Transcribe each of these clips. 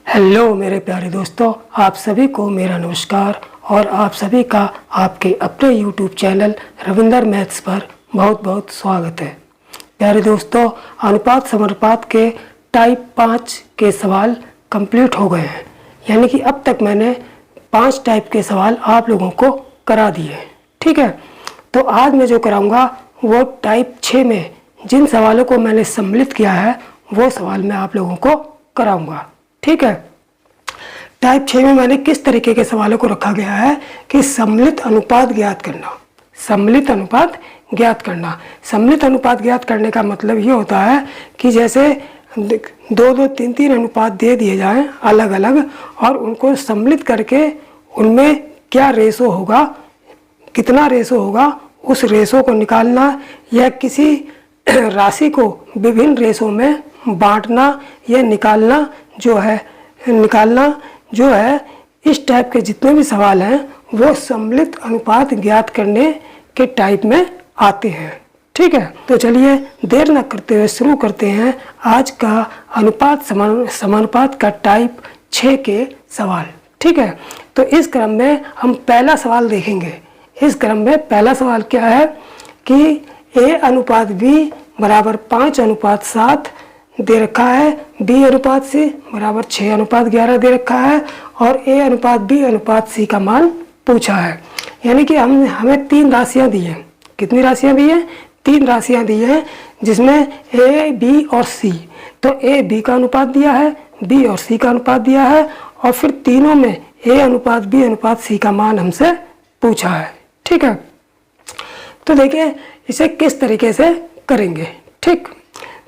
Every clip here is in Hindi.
हेलो मेरे प्यारे दोस्तों, आप सभी को मेरा नमस्कार और आप सभी का आपके अपने यूट्यूब चैनल रविंदर मैथ्स पर बहुत बहुत स्वागत है। प्यारे दोस्तों, अनुपात समानुपात के टाइप 5 के सवाल कंप्लीट हो गए हैं, यानी कि अब तक मैंने 5 टाइप के सवाल आप लोगों को करा दिए हैं। ठीक है, तो आज मैं जो कराऊंगा वो टाइप 6 में जिन सवालों को मैंने सम्मिलित किया है वो सवाल मैं आप लोगों को कराऊंगा। ठीक है, टाइप 6 में मैंने किस तरीके के सवालों को रखा गया है कि सम्मिलित अनुपात ज्ञात करना। सम्मिलित अनुपात ज्ञात करना, सम्मिलित अनुपात ज्ञात करने का मतलब ये होता है कि जैसे 2-2, 3-3 अनुपात दे दिए जाएं अलग अलग और उनको सम्मिलित करके उनमें क्या रेशो होगा, कितना रेशो होगा, उस रेशो को निकालना या किसी राशि को विभिन्न रेशो में बांटना या निकालना जो है इस टाइप के जितने भी सवाल हैं वो सम्मिलित अनुपात ज्ञात करने के टाइप में आते हैं। ठीक है, तो चलिए देर न करते हुए शुरू करते हैं आज का अनुपात समानुपात का टाइप 6 के सवाल। ठीक है, तो इस क्रम में हम पहला सवाल देखेंगे। इस क्रम में पहला सवाल क्या है कि A अनुपात B बराबर 5:7 दे रखा है, B अनुपात C बराबर 6:11 दे रखा है और A अनुपात B अनुपात C का मान पूछा है। यानी कि हमें 3 राशियां दी हैं। कितनी राशियां दी हैं? 3 राशियां दी हैं, जिसमें A, B और C। तो A B का अनुपात दिया है, B और C का अनुपात दिया है और फिर तीनों में A अनुपात B अनुपात C का मान हमसे पूछा है। ठीक है, तो देखिए इसे किस तरीके से करेंगे। ठीक,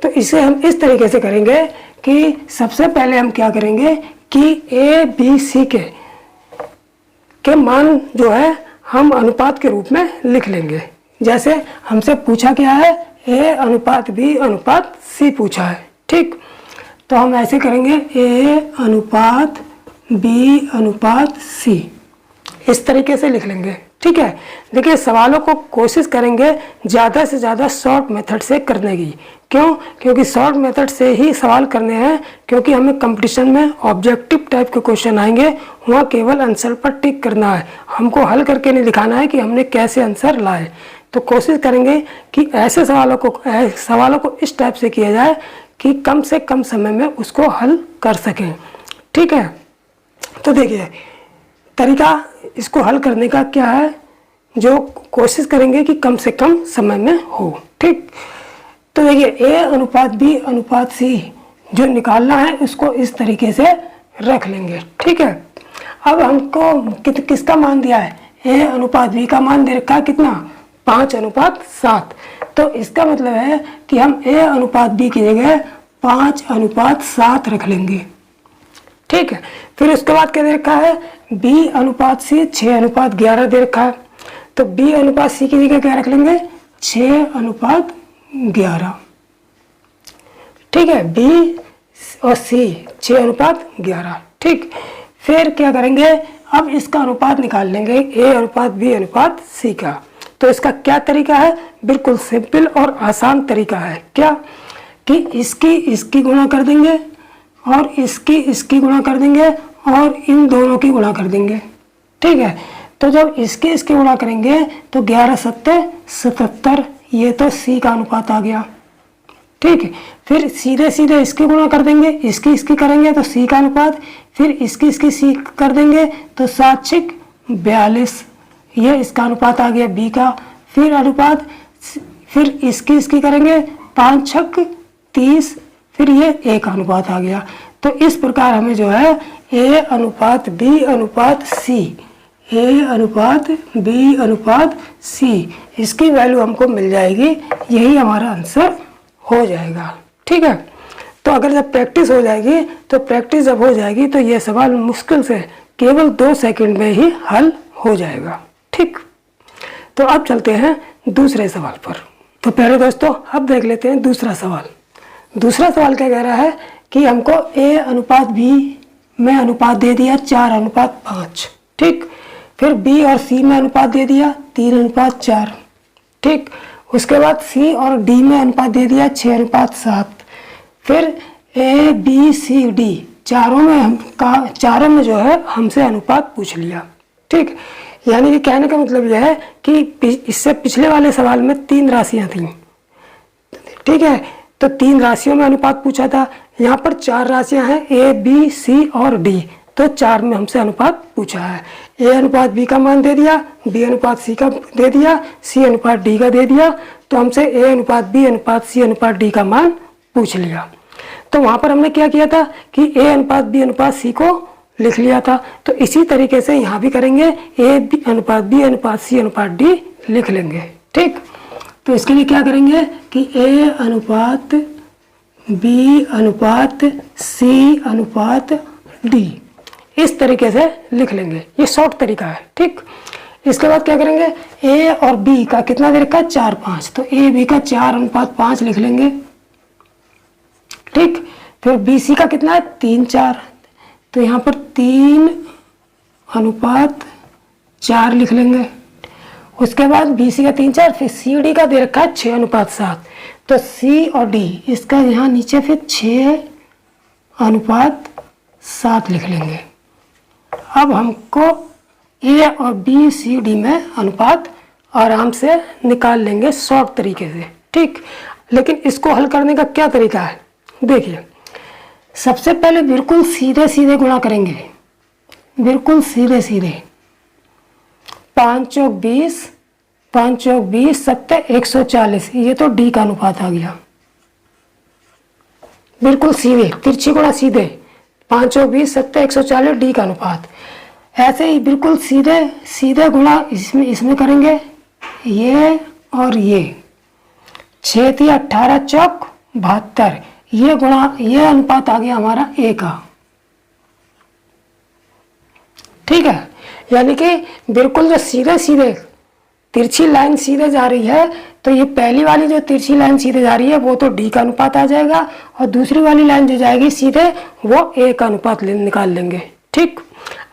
तो इसे हम इस तरीके से करेंगे कि सबसे पहले हम क्या करेंगे कि A, B, C के मान जो है हम अनुपात के रूप में लिख लेंगे। जैसे हमसे पूछा क्या है, A अनुपात B अनुपात C पूछा है। ठीक, तो हम ऐसे करेंगे A अनुपात B अनुपात C, इस तरीके से लिख लेंगे। ठीक है, देखिए सवालों को कोशिश करेंगे ज़्यादा से ज़्यादा शॉर्ट मेथड से करने की। क्यों? क्योंकि शॉर्ट मेथड से ही सवाल करने हैं, क्योंकि हमें कंपटीशन में ऑब्जेक्टिव टाइप के क्वेश्चन आएंगे, वहाँ केवल आंसर पर टिक करना है, हमको हल करके नहीं दिखाना है कि हमने कैसे आंसर लाए। तो कोशिश करेंगे कि ऐसे सवालों को इस टाइप से किया जाए कि कम से कम समय में उसको हल कर सकें। ठीक है, तो देखिए तरीका इसको हल करने का क्या है, जो कोशिश करेंगे कि कम से कम समय में हो। ठीक, तो देखिए A अनुपात B अनुपात C जो निकालना है उसको इस तरीके से रख लेंगे। ठीक है, अब हमको किसका मान दिया है, A अनुपात B का मान दे रखा है कितना, 5:7। तो इसका मतलब है कि हम A अनुपात B की जगह 5:7 रख लेंगे। ठीक है, फिर उसके बाद क्या दे रखा है, B अनुपात C 6:11 दे रखा है। तो B अनुपात C की जगह क्या रख लेंगे, 6:11। ठीक है, B और C 6:11। ठीक, फिर क्या करेंगे, अब इसका अनुपात निकाल लेंगे A अनुपात B अनुपात C का। तो इसका क्या तरीका है, बिल्कुल सिंपल और आसान तरीका है। क्या कि इसकी गुणा कर देंगे और इसकी गुणा कर देंगे और इन दोनों की गुणा कर देंगे। ठीक है, तो जब इसकी गुणा करेंगे तो 11×7=77, ये तो C का अनुपात आ गया। ठीक है, फिर सीधे इसकी गुणा कर देंगे, इसकी करेंगे तो C का अनुपात, फिर इसकी C कर देंगे तो 7×42, ये इसका अनुपात आ गया B का। फिर अनुपात, फिर इसकी करेंगे 5×6=30, फिर ये A का अनुपात आ गया। तो इस प्रकार हमें जो है A अनुपात B अनुपात C, A अनुपात B अनुपात C, इसकी वैल्यू हमको मिल जाएगी। यही हमारा आंसर हो जाएगा। ठीक है, तो अगर जब प्रैक्टिस हो जाएगी जब हो जाएगी तो ये सवाल मुश्किल से केवल 2 सेकंड में ही हल हो जाएगा। ठीक, तो अब चलते हैं दूसरे सवाल पर। तो प्यारे दोस्तों, अब देख लेते हैं दूसरा सवाल। दूसरा सवाल क्या कह रहा है कि हमको A अनुपात B में अनुपात दे दिया 4:5। ठीक, फिर B और C में अनुपात दे दिया 3:4। ठीक, उसके बाद C और D में अनुपात दे दिया 6:7। फिर A B C D चारों में जो है हमसे अनुपात पूछ लिया। ठीक, यानी कि कहने का मतलब यह है कि इससे पिछले वाले सवाल में 3 राशियां थीं। ठीक है, तो 3 राशियों में अनुपात पूछा था, यहाँ पर 4 राशियां हैं ए बी सी और डी, तो 4 में हमसे अनुपात पूछा है। ए अनुपात बी का मान दे दिया, बी अनुपात सी का दे दिया, सी अनुपात डी का दे दिया, तो हमसे ए अनुपात बी अनुपात सी अनुपात डी का मान पूछ लिया। तो वहाँ पर हमने क्या किया था कि ए अनुपात बी अनुपात सी को लिख लिया था, तो इसी तरीके से यहाँ भी करेंगे, ए बी अनुपात बी अनुपात सी अनुपात डी लिख लेंगे। ठीक, तो इसके लिए क्या करेंगे कि ए अनुपात बी अनुपात सी अनुपात डी इस तरीके से लिख लेंगे, ये शॉर्ट तरीका है। ठीक, इसके बाद क्या करेंगे, ए और बी का कितना दे रखा है 4 5, तो ए बी का 4 अनुपात 5 लिख लेंगे। ठीक, फिर बी सी का कितना है 3 4, तो यहाँ पर 3 अनुपात 4 लिख लेंगे। उसके बाद बी सी का 3 4, फिर सी डी का दे रखा है 6 अनुपात 7, तो सी और डी इसका यहाँ नीचे फिर 6 अनुपात 7 लिख लेंगे। अब हमको ए और बी सी डी में अनुपात आराम से निकाल लेंगे शॉर्ट तरीके से। ठीक, लेकिन इसको हल करने का क्या तरीका है, देखिए सबसे पहले बिल्कुल सीधे सीधे गुणा करेंगे, बिल्कुल सीधे सीधे। 5 चौक 20, 5 चौक 20, 7 140, ये तो डी का अनुपात आ गया। बिल्कुल सीधे तिरछी गुणा सीधे, 5 चौक 20, 7 140 डी का अनुपात। ऐसे ही बिल्कुल सीधे सीधे गुणा इसमें करेंगे, ये और ये 6 3 18 चौक 72, ये गुणा ये अनुपात आ गया हमारा ए का। ठीक है, यानी कि बिल्कुल जो सीधे सीधे तिरछी लाइन सीधे जा रही है, तो ये पहली वाली जो तिरछी लाइन सीधे जा रही है वो तो डी का अनुपात आ जाएगा, और दूसरी वाली लाइन जो जाएगी सीधे वो ए का अनुपात निकाल लेंगे। ठीक,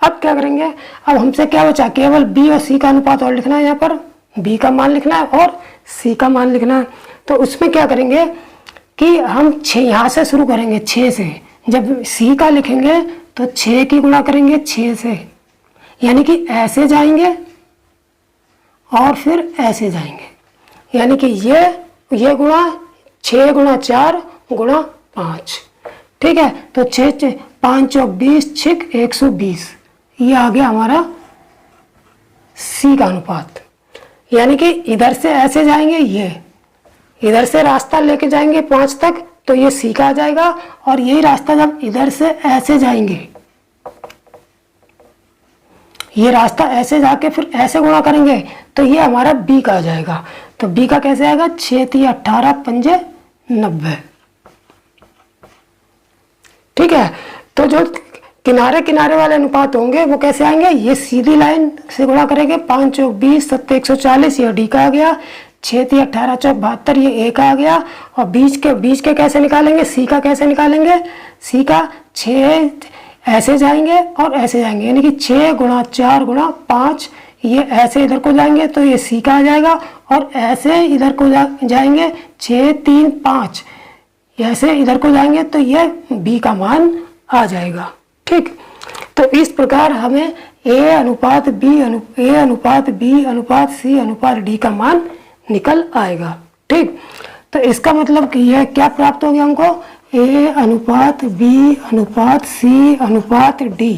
अब क्या करेंगे, अब हमसे क्या बचा, केवल बी और सी का अनुपात और लिखना है, यहाँ पर बी का मान लिखना है और सी का मान लिखना है। तो उसमें क्या करेंगे कि हम 6 यहाँ से शुरू करेंगे, 6 से। जब सी का लिखेंगे तो 6 की गुणा करेंगे 6 से, यानी कि ऐसे जाएंगे और फिर ऐसे जाएंगे, यानी कि ये गुणा 6 गुणा 4 गुणा 5। ठीक है, तो 6 5 चौक 20 6 120, ये आ गया हमारा सी का अनुपात। यानी कि इधर से ऐसे जाएंगे, ये इधर से रास्ता लेके जाएंगे 5 तक, तो ये सी का आ जाएगा, और यही रास्ता जब इधर से ऐसे जाएंगे, ये रास्ता ऐसे जाके फिर ऐसे गुणा करेंगे, तो ये हमारा बी का आ जाएगा। तो बी का कैसे आएगा, 6 3 18 5 90। ठीक है, तो जो किनारे किनारे वाले अनुपात होंगे वो कैसे आएंगे, ये सीधी लाइन से गुणा करेंगे, 5 चौक 20 7 140, ये डी का आ गया, 6 3 18 चौक 72, ये ए का आ गया, और बीच के कैसे निकालेंगे, सी का कैसे निकालेंगे, सी का 6 ऐसे जाएंगे और ऐसे जाएंगे, यानी कि 6 गुणा 4 गुणा 5, ये ऐसे इधर को जाएंगे तो ये सी का आ जाएगा, और ऐसे इधर को जाएंगे 6 3 5, ऐसे इधर को जाएंगे तो ये बी का मान आ जाएगा। ठीक, तो इस प्रकार हमें ए अनुपात बी अनुपात सी अनुपात डी का मान निकल आएगा। ठीक, तो इसका मतलब कि यह क्या प्राप्त हो गया हमको, ए अनुपात बी अनुपात सी अनुपात डी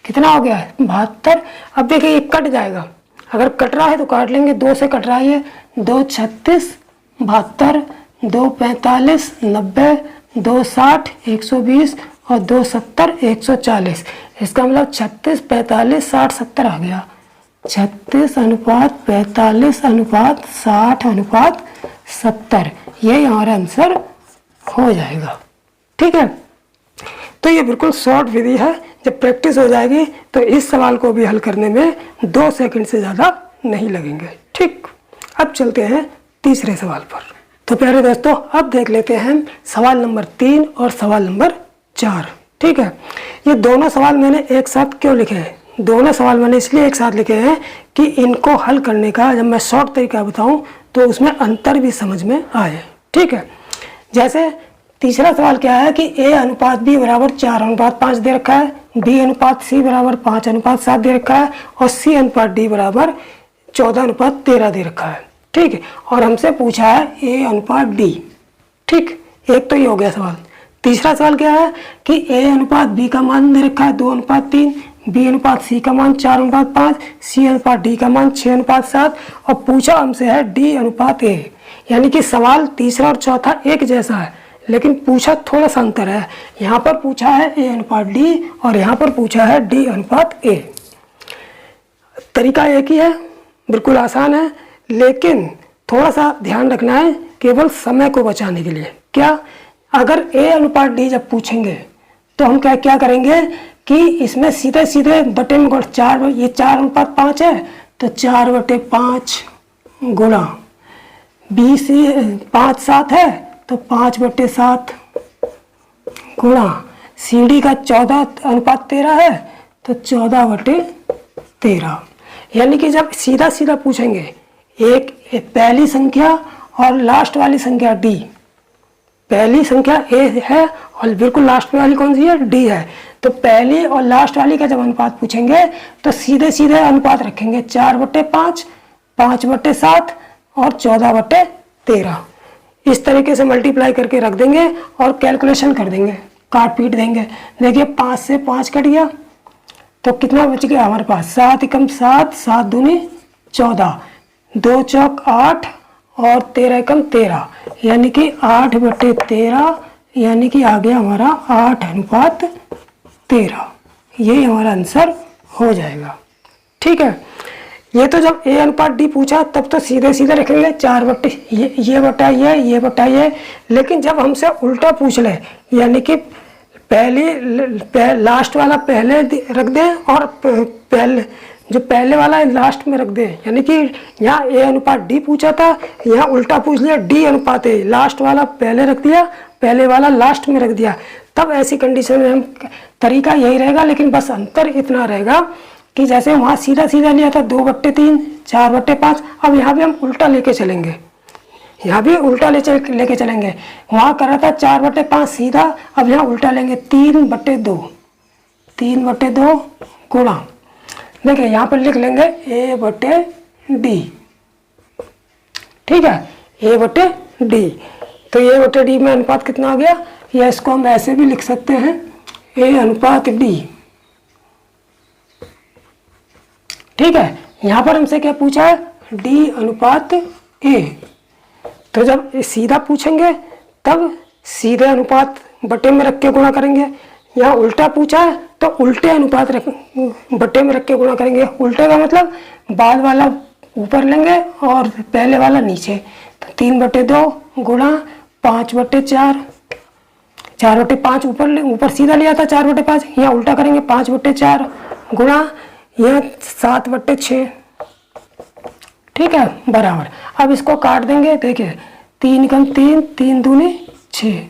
कितना हो गया है 72। अब देखिए ये कट जाएगा, अगर कट रहा है तो काट लेंगे, 2 से कट रहा है, 2 36 72, 2 45 90, 2 60 120 और 2 70 140। इसका मतलब 36 45 60 70 आ गया, 36 अनुपात 45 अनुपात 60 अनुपात 70, ये हमारा आंसर हो जाएगा। ठीक है, तो ये बिल्कुल शॉर्ट विधि है, जब प्रैक्टिस हो जाएगी तो इस सवाल को भी हल करने में 2 सेकंड से ज़्यादा नहीं लगेंगे। ठीक, अब चलते हैं तीसरे सवाल पर। तो प्यारे दोस्तों, अब देख लेते हैं सवाल नंबर 3 और सवाल नंबर 4। ठीक है, ये दोनों सवाल मैंने एक साथ क्यों लिखे हैं, दोनों सवाल मैंने इसलिए एक साथ लिखे हैं कि इनको हल करने का जब मैं शॉर्ट तरीका बताऊं तो उसमें अंतर भी समझ में आए। ठीक है, जैसे तीसरा सवाल क्या है कि a अनुपात b बराबर 4:5 दे रखा है, b अनुपात c बराबर 5:7 दे रखा है और c अनुपात d बराबर 14:13 दे रखा है। ठीक है, और हमसे पूछा है a अनुपात d। ठीक, एक तो ये हो गया सवाल। तीसरा सवाल क्या है कि a अनुपात b का मान दे रखा है 2:3, b अनुपात c का मान 4:5, c अनुपात d का मान 6:7 और पूछा हमसे है d अनुपात a। यानी कि सवाल तीसरा और चौथा एक जैसा है, लेकिन पूछा थोड़ा सा अंतर है। यहाँ पर पूछा है a अनुपात d और यहाँ पर पूछा है d अनुपात a। तरीका एक ही है, बिल्कुल आसान है, लेकिन थोड़ा सा ध्यान रखना है केवल समय को बचाने के लिए। क्या, अगर a अनुपात d जब पूछेंगे तो हम क्या करेंगे कि इसमें सीधे सीधे बटे में 4, ये 4:5 है तो 4/5 गुणा, b से 5/7 है तो 5/7 गुणा, सी डी का 14:13 है तो 14/13। यानी कि जब सीधा सीधा पूछेंगे एक पहली संख्या और लास्ट वाली संख्या d, पहली संख्या a है और बिल्कुल लास्ट में वाली कौन सी है, d है, तो पहली और लास्ट वाली का जब अनुपात पूछेंगे तो सीधे सीधे अनुपात रखेंगे 4/5, 5/7 और 14/13। इस तरीके से मल्टीप्लाई करके रख देंगे और कैलकुलेशन कर देंगे, काट पीट देंगे। देखिए 5 से 5 कट गया तो कितना बच गया हमारे पास, 7 एकम 7, 7 दूनी 14, 2 चौक 8 और 13 एकम 13, यानी कि 8/13, यानी कि आ गया हमारा 8:13। यही हमारा आंसर हो जाएगा। ठीक है, ये तो जब a अनुपात d पूछा तब तो सीधे सीधे रखेंगे 4 बटे ये बटा ये, लेकिन जब हमसे उल्टा पूछ ले, यानी कि लास्ट वाला पहले रख दें और पहले वाला लास्ट में रख दें, यानी कि यहाँ a अनुपात d पूछा था, यहाँ उल्टा पूछ लिया d अनुपात a, लास्ट वाला पहले रख दिया, पहले वाला लास्ट में रख दिया, तब ऐसी कंडीशन में हम तरीका यही रहेगा। लेकिन बस अंतर इतना रहेगा कि जैसे वहाँ सीधा सीधा लिया था 2/3, 4/5, अब यहाँ भी हम उल्टा लेके चलेंगे, यहाँ भी उल्टा लेके चलेंगे। वहाँ कर रहा था 4/5 सीधा, अब यहाँ उल्टा लेंगे 3/2, 3/2 गुणा, देखिए यहाँ पर लिख लेंगे a/d। ठीक है, a/d, तो a/d में अनुपात कितना आ गया, या इसको हम ऐसे भी लिख सकते हैं a अनुपात d। ठीक है, यहाँ पर हमसे क्या पूछा है, d अनुपात a। तो जब सीधा पूछेंगे तब सीधे अनुपात बटे में रख के गुणा करेंगे, यहाँ उल्टा पूछा है तो उल्टे अनुपात बटे में रख के गुणा करेंगे। उल्टे का मतलब बाद वाला ऊपर लेंगे और पहले वाला नीचे, तो 3/2 गुणा 5/4, 4/5 ऊपर सीधा लिया था 4/5, यहाँ उल्टा करेंगे 5/4 गुणा यह 7/6। ठीक है, बराबर। अब इसको काट देंगे, देखिए 3 एकम 3, 3 दूनी 6,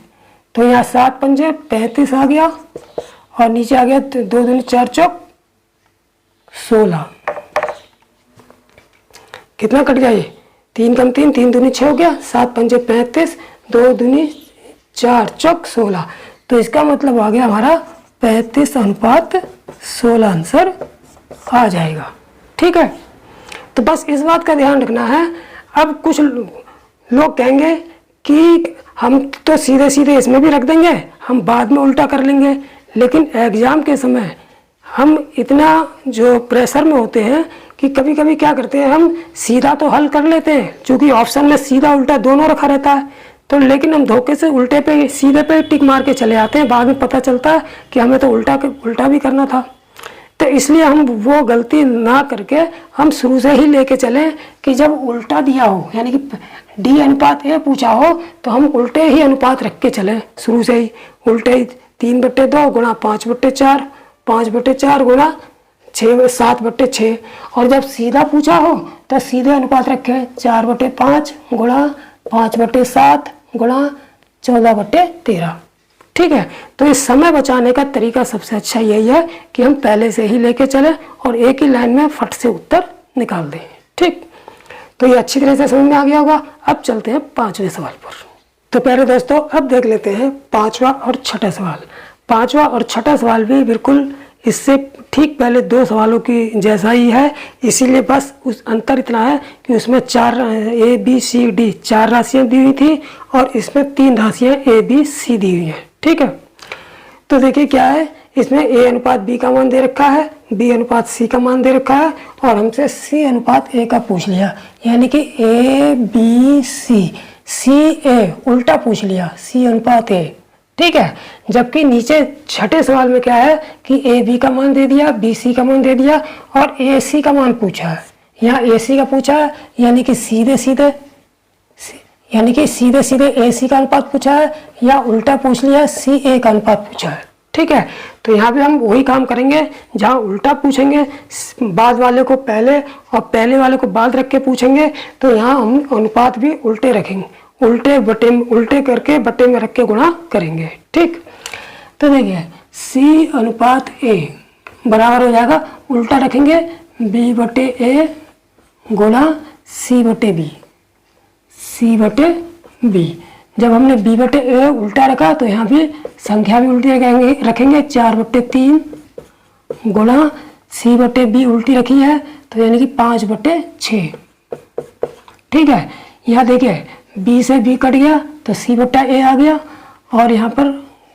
तो यहाँ 7 पंजे 35 आ गया और नीचे आ गया 2 दूनी 4 चौक 16। कितना कट गया ये, 3 एकम 3, 3 दूनी 6 हो गया, 7 पंजे 35, 2 दूनी 4 चौक 16, तो इसका मतलब आ गया हमारा 35:16 आंसर आ जाएगा। ठीक है, तो बस इस बात का ध्यान रखना है। अब कुछ लोग कहेंगे कि हम तो सीधे सीधे इसमें भी रख देंगे, हम बाद में उल्टा कर लेंगे, लेकिन एग्ज़ाम के समय हम इतना जो प्रेशर में होते हैं कि कभी कभी क्या करते हैं, हम सीधा तो हल कर लेते हैं, क्योंकि ऑप्शन में सीधा उल्टा दोनों रखा रहता है, तो लेकिन हम धोखे से उल्टे पे सीधे पे टिक मार के चले आते हैं, बाद में पता चलता है कि हमें तो उल्टा भी करना था। तो इसलिए हम वो गलती ना करके हम शुरू से ही लेके चलें कि जब उल्टा दिया हो, यानी कि d अनुपात a पूछा हो, तो हम उल्टे ही अनुपात रख के चलें शुरू से ही, उल्टे ही 3/2 गुणा 5/4, 5/4 गुणा 7/6, और जब सीधा पूछा हो तो सीधे अनुपात रखें 4/5 गुणा 5/7 गुणा 14/13। ठीक है, तो इस समय बचाने का तरीका सबसे अच्छा यही है कि हम पहले से ही लेके चलें और एक ही लाइन में फट से उत्तर निकाल दें। ठीक, तो ये अच्छी तरह से समझ में आ गया होगा। अब चलते हैं 5वें सवाल पर। तो प्यारे दोस्तों अब देख लेते हैं पांचवा और छठा सवाल। पांचवा और छठा सवाल भी बिल्कुल इससे ठीक पहले दो सवालों की जैसा ही है, इसीलिए बस उस अंतर इतना है कि उसमें 4 A B C D 4 राशियां दी हुई थी और इसमें 3 राशियां A B C दी हुई हैं। ठीक है, तो देखिए क्या है, इसमें A अनुपात B का मान दे रखा है, B अनुपात C का मान दे रखा है और हमसे C अनुपात A का पूछ लिया, यानी कि A B C C A उल्टा पूछ लिया, C अनुपात A। ठीक है, जबकि नीचे छठे सवाल में क्या है कि A B का मान दे दिया, B C का मान दे दिया और A C का मान पूछा है। यहाँ A C का पूछा है, यानी कि सीधे सीधे A C का अनुपात पूछा है या उल्टा पूछ लिया C A का अनुपात पूछा है। ठीक है, तो यहाँ पे हम वही काम करेंगे, जहाँ उल्टा पूछेंगे बाद वाले को पहले और पहले वाले को बाद रख के पूछेंगे, तो यहाँ हम अनुपात भी उल्टे रखेंगे, उल्टे करके बटे में रख के गुणा करेंगे। ठीक, तो देखिए C अनुपात A बराबर हो जाएगा, उल्टा रखेंगे B बटे A गुणा C बटे B। जब हमने B बटे A उल्टा रखा तो यहाँ भी संख्या भी उल्टी रखेंगे 4 बटे 3 गुणा C बटे B उल्टी रखी है तो यानी कि 5 बटे 6। ठीक है, यहाँ देखिए B से B कट गया तो C बटा A आ गया और यहाँ पर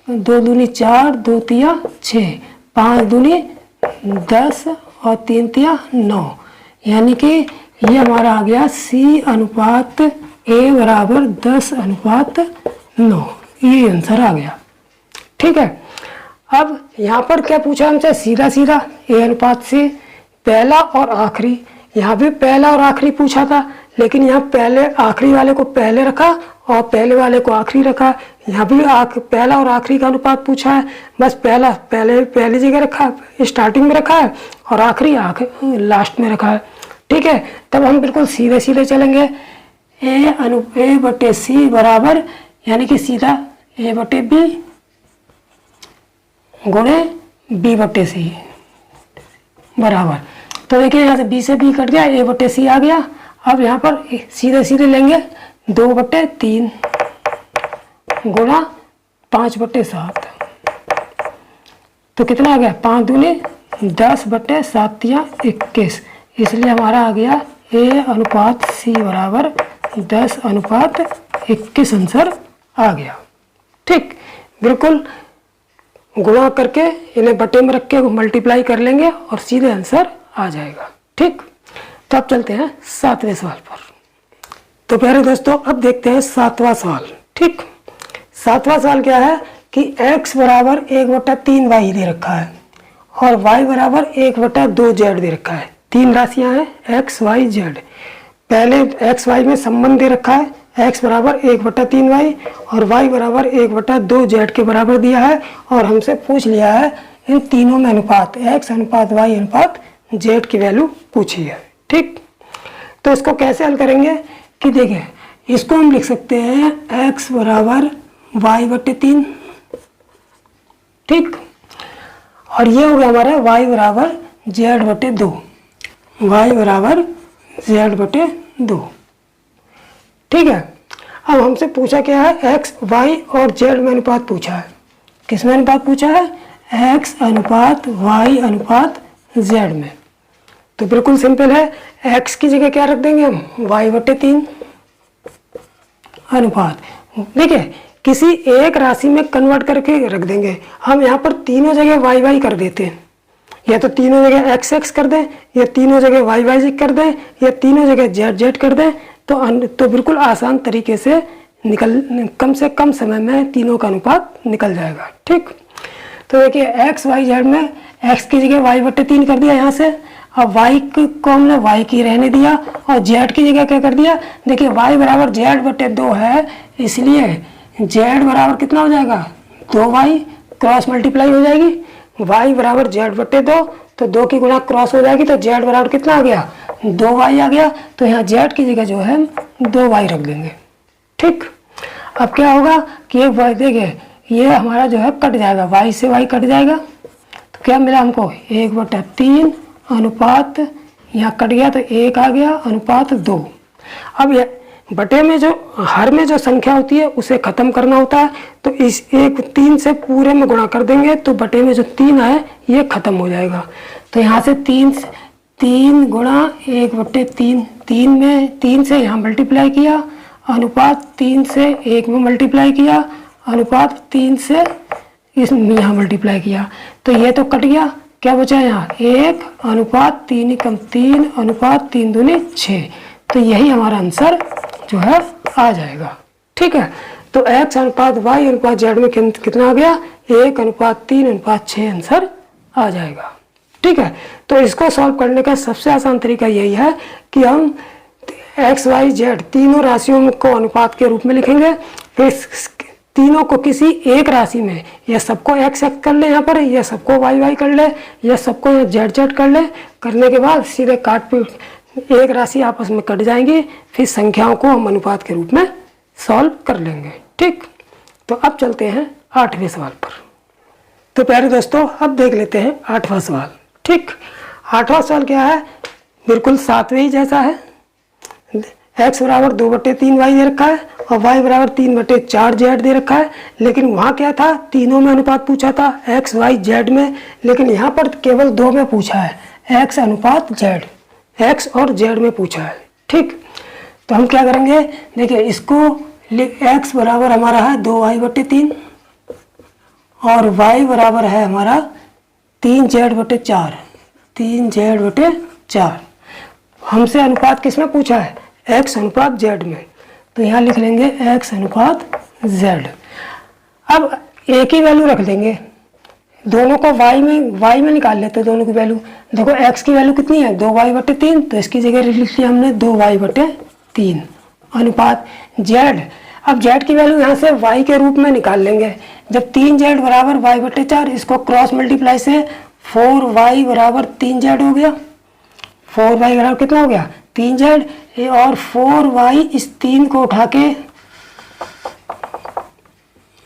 2 दूनी 4 2 तिया 6 5 दूनी 10 और 3 तिया 9, यानी कि ये हमारा आ गया C अनुपात A बराबर 10 अनुपात 9, ये आंसर आ गया। ठीक है, अब यहाँ पर क्या पूछा हमसे, सीधा सीधा A अनुपात C पहला और आखिरी। यहाँ भी पहला और आखिरी पूछा था, लेकिन यहाँ पहले आखिरी वाले को पहले रखा और पहले वाले को आखिरी रखा। यहाँ भी पहला और आखिरी का अनुपात पूछा है, बस पहला पहली जगह रखा, स्टार्टिंग में रखा है और आखिरी लास्ट में रखा है। ठीक है, तब हम बिल्कुल सीधे सीधे चलेंगे। A बटे C बराबर, यानी कि सीधा A बटे B गुणे B बटे C बराबर। तो देखिए यहाँ से B से B कट गया, A बटे C आ गया। अब यहाँ पर सीधे सीधे लेंगे 2 बटे 3 गुणा 5 बटे 7, तो कितना आ गया 5 दूनी 10 बटे 7 या 21, इसलिए हमारा आ गया A अनुपात C बराबर 10 अनुपात 21 आंसर आ गया। ठीक, बिल्कुल गुणा करके इन्हें बटे में रख के मल्टीप्लाई कर लेंगे और सीधे आंसर आ जाएगा। ठीक, तो अब चलते हैं 7वें सवाल पर। तो प्यारे दोस्तों अब देखते हैं 7वां सवाल। ठीक, 7वां सवाल क्या है कि x बराबर 1/3y दे रखा है और y बराबर 1/2z दे रखा है। 3 राशियां हैं x y z। पहले x y में संबंध दे रखा है, x बराबर 1/3y और y बराबर 1/2z के बराबर दिया है और हमसे पूछ लिया है इन तीनों में अनुपात x अनुपात y अनुपात z की वैल्यू पूछी है। ठीक, तो इसको कैसे हल करेंगे कि देखिए इसको हम लिख सकते हैं x बराबर y/3। ठीक, और ये हो गया हमारा y बराबर z/2, y बराबर z/2। ठीक है, अब हमसे पूछा क्या है x y और z में अनुपात पूछा है। किस में अनुपात पूछा है, x अनुपात y अनुपात z में। तो बिल्कुल सिंपल है, x की जगह क्या रख देंगे हम y/3 अनुपात। देखिए किसी एक राशि में कन्वर्ट करके रख देंगे, हम यहाँ पर तीनों जगह y कर देते हैं, या तो तीनों जगह x कर दें या तीनों जगह y कर दें या तीनों जगह z कर दें, तो बिल्कुल आसान तरीके से कम से कम समय में तीनों का अनुपात निकल जाएगा। ठीक, तो देखिए x y z में x की जगह y/3 कर दिया यहाँ से, अब y को हमने y की रहने दिया और z की जगह क्या कर दिया, देखिए y बराबर z/2 है, इसलिए z बराबर कितना हो जाएगा 2y, क्रॉस मल्टीप्लाई हो जाएगी, y बराबर z/2 तो 2 की गुणा क्रॉस हो जाएगी, तो z बराबर कितना आ गया 2y आ गया, तो यहाँ z की जगह जो है 2y रख देंगे। ठीक, अब क्या होगा कि एक y देखिए ये हमारा जो है कट जाएगा, y से y कट जाएगा, तो क्या मिला हमको 1/3 अनुपात, यहाँ कट गया तो 1 आ गया अनुपात 2। अब बटे में जो हर में जो संख्या होती है उसे खत्म करना होता है। तो इस 3 से पूरे में गुणा कर देंगे तो बटे में जो 3 है ये खत्म हो जाएगा। तो यहाँ से 3 गुणा 1/3, 3 से यहाँ मल्टीप्लाई किया, अनुपात 3 से 1 में मल्टीप्लाई किया, अनुपात 3 से इसमें यहाँ मल्टीप्लाई किया। तो ये तो कट गया, क्या बचा यहाँ 1 अनुपात 3 कम 3 अनुपात 3 दूनी 6। तो यही हमारा आंसर जो है आ जाएगा। ठीक है, तो x अनुपात y अनुपात z में कितना आ गया 1 अनुपात 3 अनुपात 6 आंसर आ जाएगा। ठीक है, तो इसको सॉल्व करने का सबसे आसान तरीका यही है कि हम x y z तीनों राशियों को अनुपात के रूप में लिखेंगे, फिर तीनों को किसी एक राशि में या सबको x x कर ले यहाँ पर, या सबको y y कर ले, या सबको z z कर ले। करने के बाद सीधे काट पीट एक राशि आपस में कट जाएंगी, फिर संख्याओं को हम अनुपात के रूप में सॉल्व कर लेंगे। ठीक, तो अब चलते हैं 8वें सवाल पर। तो प्यारे दोस्तों अब देख लेते हैं 8वां सवाल। ठीक, 8वां सवाल क्या है, बिल्कुल 7वें ही जैसा है। x बराबर 2/3 y दे रखा है और y बराबर 3/4 z दे रखा है। लेकिन वहाँ क्या था, तीनों में अनुपात पूछा था x y z में, लेकिन यहाँ पर केवल 2 में पूछा है x अनुपात z, x और z में पूछा है। ठीक, तो हम क्या करेंगे, देखिए इसको x बराबर हमारा है 2y/3 और y बराबर है हमारा 3z/4, 3z/4। हमसे अनुपात किस में पूछा है, x अनुपात z में, तो यहाँ लिख लेंगे x अनुपात z। अब एक ही वैल्यू रख लेंगे, दोनों को y में निकाल लेते हैं दोनों की वैल्यू। देखो x की वैल्यू कितनी है 2y/3, तो इसकी जगह लिख लिया हमने 2y/3 अनुपात z। अब z की वैल्यू यहाँ से y के रूप में निकाल लेंगे। जब 3z बराबर y/4, इसको क्रॉस मल्टीप्लाई से 4y बराबर 3z हो गया। 4y बराबर कितना हो गया 3z, और 4y इस 3 को उठा के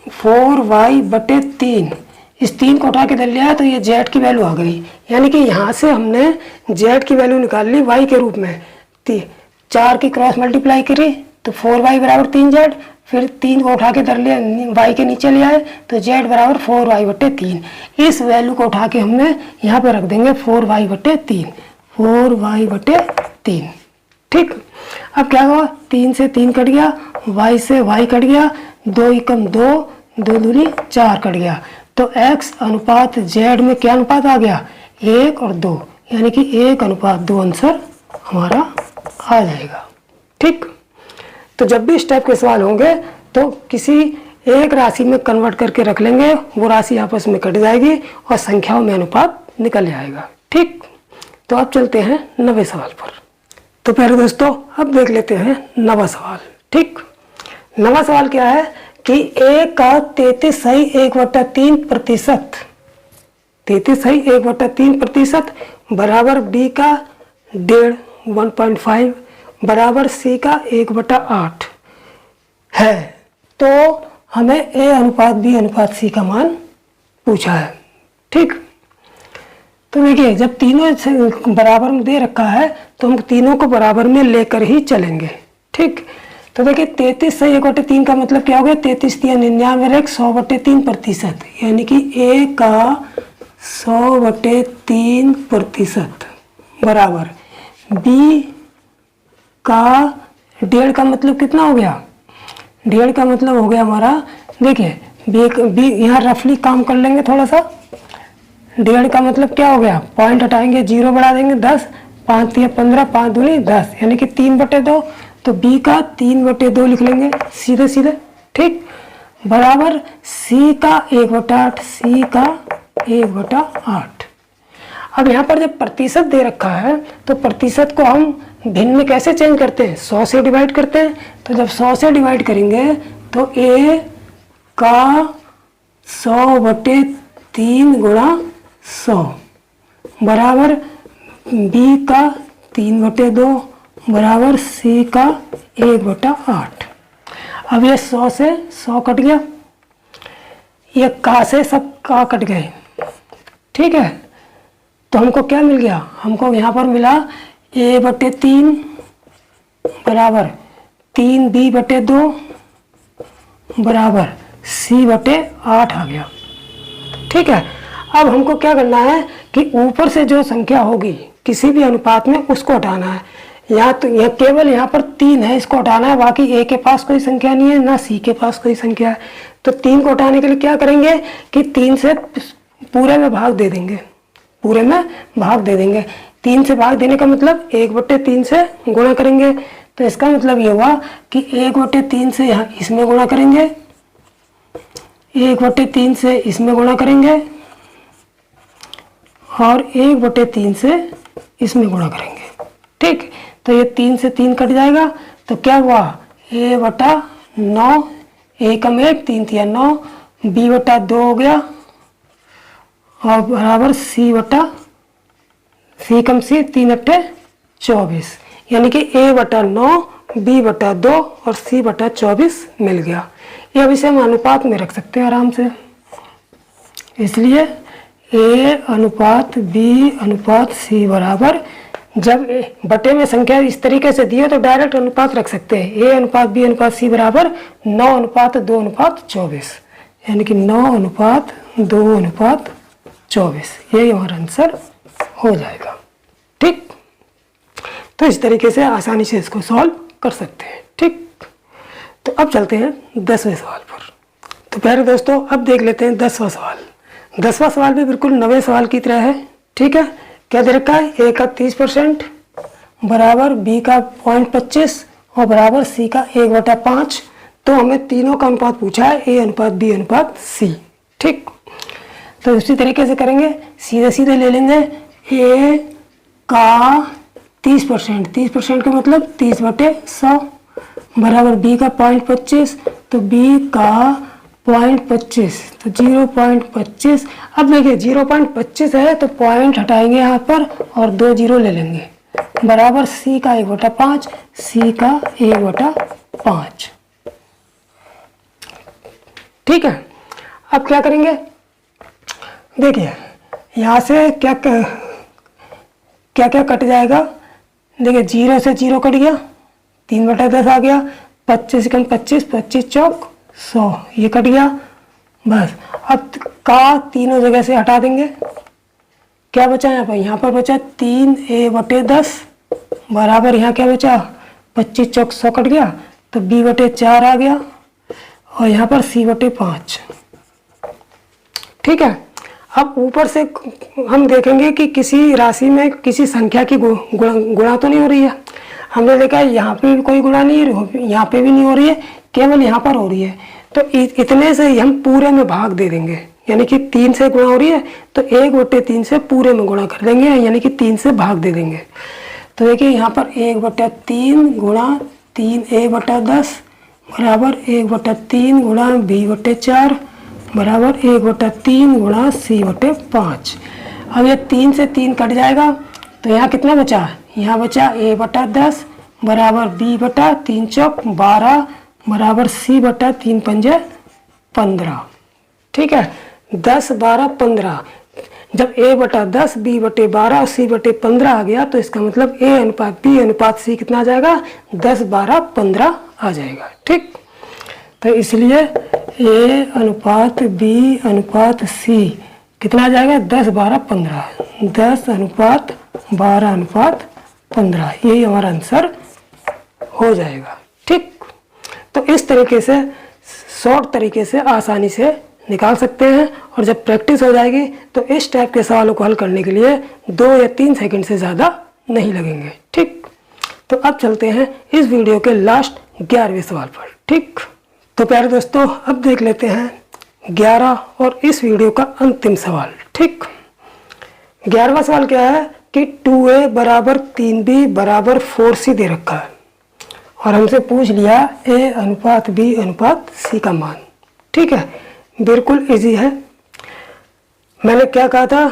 4y/3 इस 3 को उठा के धर लिया, तो ये z की वैल्यू आ गई। यानी कि यहाँ से हमने z की वैल्यू निकाल ली y के रूप में। 4 की क्रॉस मल्टीप्लाई करी तो 4y बराबर 3z, फिर 3 को उठा के धर लिया y के नीचे ले आए तो z बराबर 4y/3। इस वैल्यू को उठा के हमने यहाँ पे रख देंगे 4y/3, 4y/3। ठीक, अब क्या हुआ, 3 से 3 कट गया, y से y कट गया, 2 एकम 2, 2 दूनी 4 कट गया। तो x अनुपात z में क्या अनुपात आ गया 1 और 2, यानी कि 1 अनुपात 2 आंसर हमारा आ जाएगा। ठीक, तो जब भी इस टाइप के सवाल होंगे तो किसी एक राशि में कन्वर्ट करके रख लेंगे, वो राशि आपस में कट जाएगी और संख्याओं में अनुपात निकल जाएगा। ठीक, तो अब चलते हैं 9वें सवाल पर। तो प्यारे दोस्तों अब देख लेते हैं 9वां सवाल। ठीक, 9वां सवाल क्या है कि a का 33.3% 33.3% बराबर b का 1.5 बराबर c का 1/8 है। तो हमें a अनुपात b अनुपात c का मान पूछा है। ठीक, तो देखिए जब तीनों बराबर में दे रखा है तो हम तीनों को बराबर में लेकर ही चलेंगे। ठीक, तो देखिए 33 से 1/3 का मतलब क्या हो गया, 33 × 99 100/3%, यानी कि a का 100/3% बराबर b का 1.5 का मतलब कितना हो गया, 1.5 का मतलब हो गया हमारा, देखिए b यहाँ रफली काम कर लेंगे थोड़ा सा। 1.5 का मतलब क्या हो गया, पॉइंट हटाएंगे 0 बढ़ा देंगे 10, 5 × 15, 5 दूनी 10, यानी कि 3/2। तो b का 3/2 लिख लेंगे सीधे सीधे। ठीक, बराबर c का 1/8, c का 1/8। अब यहाँ पर जब प्रतिशत दे रखा है तो प्रतिशत को हम भिन्न में कैसे चेंज करते हैं, 100 से डिवाइड करते हैं। तो जब 100 से डिवाइड करेंगे तो a का 100/3 गुणा 100 बराबर b का 3/2 बराबर c का 1/8। अब ये 100 से 100 कट गया, ये का से सब का कट गए। ठीक है, तो हमको क्या मिल गया, हमको यहाँ पर मिला a/3 बराबर 3b/2 बराबर c/8 आ गया। ठीक है, अब हमको क्या करना है कि ऊपर से जो संख्या होगी किसी भी अनुपात में उसको हटाना है। यहाँ तो यह केवल यहाँ पर 3 है, इसको हटाना है, बाकी a के पास कोई संख्या नहीं है ना c के पास कोई संख्या है। तो 3 को हटाने के लिए क्या करेंगे कि 3 से पूरे में भाग दे देंगे, पूरे में भाग दे देंगे। 3 से भाग देने का मतलब 1/3 से गुणा करेंगे। तो इसका मतलब ये हुआ कि 1/3 से यहाँ इसमें गुणा करेंगे, 1/3 से इसमें गुणा करेंगे और 1/3 से इसमें गुणा करेंगे। ठीक, तो ये 3 से 3 कट जाएगा। तो क्या हुआ a/9, 1 3 3 9, b/2 हो गया और बराबर c 3 8 24, यानी कि a/9, b/2 और c/24 मिल गया। ये अब इसे हम अनुपात में रख सकते हैं आराम से, इसलिए a/b/c बराबर, जब बटे में संख्या इस तरीके से दी है तो डायरेक्ट अनुपात रख सकते हैं। a/b/c बराबर 9:2:24, यानी कि 9:2:24, यही हमारा आंसर हो जाएगा। ठीक, तो इस तरीके से आसानी से इसको सॉल्व कर सकते हैं। ठीक, तो अब चलते हैं 10वें सवाल पर। तो प्यारे दोस्तों, अब देख लेते हैं 10वां सवाल। 10वां सवाल भी बिल्कुल 9वें सवाल की तरह है। ठीक है, क्या दे रखा है, a का 30% बराबर b का 0.25 और बराबर c का 1/5। तो हमें तीनों का अनुपात पूछा है, a/b/c। ठीक, तो उसी तरीके से करेंगे, सीधे सीधे ले लेंगे। a का 30%, 30% का मतलब 30/100 बराबर b का 0.25, तो b का 0.25, तो 0.25। अब देखिए 0.25 है तो पॉइंट हटाएंगे यहाँ पर और 2 0 ले लेंगे, बराबर c का 1/5, c का 1/5। ठीक है, अब क्या करेंगे, देखिए यहाँ से क्या क्या कट जाएगा। देखिए 0 से 0 कट गया, 3/10 आ गया, 25 कम 25, 25 चौक 100, ये कट गया। बस अब का तीनों जगह से हटा देंगे। क्या बचा यहाँ पर बचा 3a/10 बराबर, यहाँ क्या बचा 25 चौक 100 कट गया, तो b/4 आ गया और यहाँ पर c/5। ठीक है, अब ऊपर से हम देखेंगे कि किसी राशि में किसी संख्या की गुणा तो नहीं हो रही है। हमने देखा यहाँ पे भी कोई गुणा नहीं है, यहाँ पे भी नहीं हो रही है, केवल यहाँ पर हो रही है। तो इतने से ही हम पूरे में भाग दे देंगे, यानी कि 3 से गुणा हो रही है तो 1/3 से पूरे में गुणा कर देंगे, यानी कि 3 से भाग दे देंगे। तो देखिए यहाँ पर 1/3 गुणा 3a/10 बराबर 1/3 गुणा b/4 बराबर 1/3 गुणा c/5। अब ये 3 से 3 कट जाएगा, तो यहाँ कितना बचा, यहाँ बचा a/10 बराबर b/3 चौक 12 बराबर c/3 पंजे 15। ठीक है, 10 12 15, जब a/10 b/12 और c/15 आ गया तो इसका मतलब a/b/c कितना आ जाएगा, 10 12 15 आ जाएगा। ठीक, तो इसलिए a/b/c कितना आ जाएगा, 10 12 15, 10:12:15, यही हमारा आंसर हो जाएगा। ठीक, तो इस तरीके से शॉर्ट तरीके से आसानी से निकाल सकते हैं, और जब प्रैक्टिस हो जाएगी तो इस टाइप के सवालों को हल करने के लिए 2 या 3 सेकंड से ज़्यादा नहीं लगेंगे। ठीक, तो अब चलते हैं इस वीडियो के लास्ट 11वें सवाल पर। ठीक, तो प्यारे दोस्तों, अब देख लेते हैं 11 और इस वीडियो का अंतिम सवाल। ठीक, 11वां सवाल क्या है कि 2a बराबर 3b बराबर 4c दे रखा है और हमसे पूछ लिया a/b/c का मान। ठीक है, बिल्कुल इजी है। मैंने क्या कहा था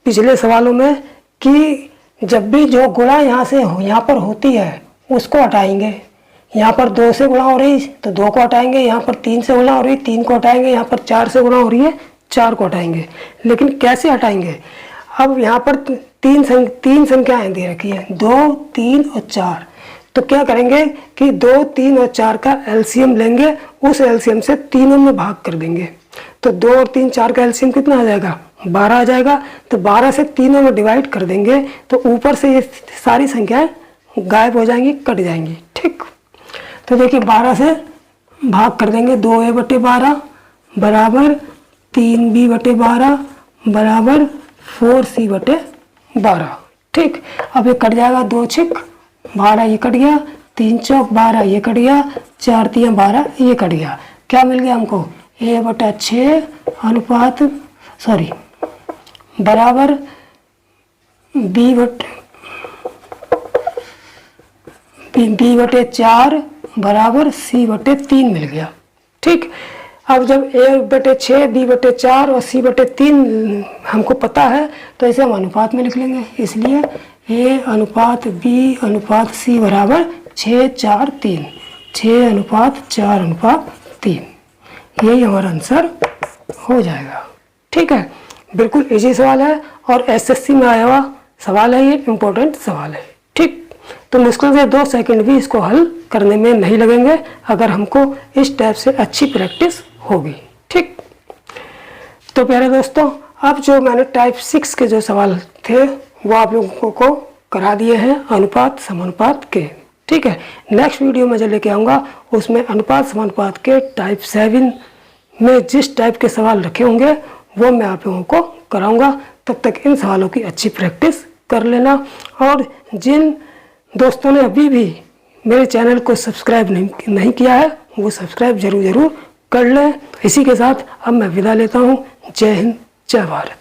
पिछले सवालों में कि जब भी जो गुणा यहाँ पर होती है उसको हटाएंगे। यहाँ पर 2 से गुणा हो रही तो 2 को हटाएंगे, यहाँ पर 3 से गुणा हो रही 3 को हटाएंगे, यहाँ पर 4 से गुणा हो रही है 4 को हटाएंगे। लेकिन कैसे हटाएंगे, अब यहाँ पर तीन संख्याएं दे रखी है, 2 3 और 4। तो क्या करेंगे कि 2, 3 और 4 का एलसीएम लेंगे, उस एलसीएम से तीनों में भाग कर देंगे। तो 2 और 3, 4 का एलसीएम कितना आ जाएगा? 12 आ जाएगा। तो 12 से तीनों में डिवाइड कर देंगे तो ऊपर से ये सारी संख्याएं गायब हो जाएंगी, कट जाएंगी। ठीक, तो देखिए 12 से भाग कर देंगे, 2a/12 बराबर 3b/12 बराबर 4c/12। ठीक, अब ये कट जाएगा, 2 छिक 12 ये कट गया, 3 चौक 12 ये कट गया, 4 तियां 12 ये कट गया। क्या मिल गया हमको? a/6 अनुपात बराबर b/4 बराबर c/3 मिल गया। ठीक, अब जब a/6 b/4 और c/3 हमको पता है तो इसे हम अनुपात में लिख लेंगे। इसलिए a अनुपात b अनुपात c बराबर 6:4:3, 6:4:3। यही हमारा आंसर हो जाएगा। ठीक है, बिल्कुल इजी सवाल है और एसएससी में आया हुआ सवाल है, ये इम्पोर्टेंट सवाल है। ठीक, तो मुश्किल से 2 सेकंड भी इसको हल करने में नहीं लगेंगे अगर हमको इस टाइप से अच्छी प्रैक्टिस होगी। ठीक, तो प्यारे दोस्तों, अब जो मैंने टाइप 6 के जो सवाल थे वो आप लोगों को करा दिए हैं अनुपात समानुपात के। ठीक है, नेक्स्ट वीडियो में जो लेके आऊँगा उसमें अनुपात समानुपात के टाइप 7 में जिस टाइप के सवाल रखे होंगे वो मैं आप लोगों को कराऊंगा। तब तक इन सवालों की अच्छी प्रैक्टिस कर लेना, और जिन दोस्तों ने अभी भी मेरे चैनल को सब्सक्राइब नहीं किया है वो सब्सक्राइब जरूर कर लें। इसी के साथ अब मैं विदा लेता हूँ। जय हिंद, जय भारत।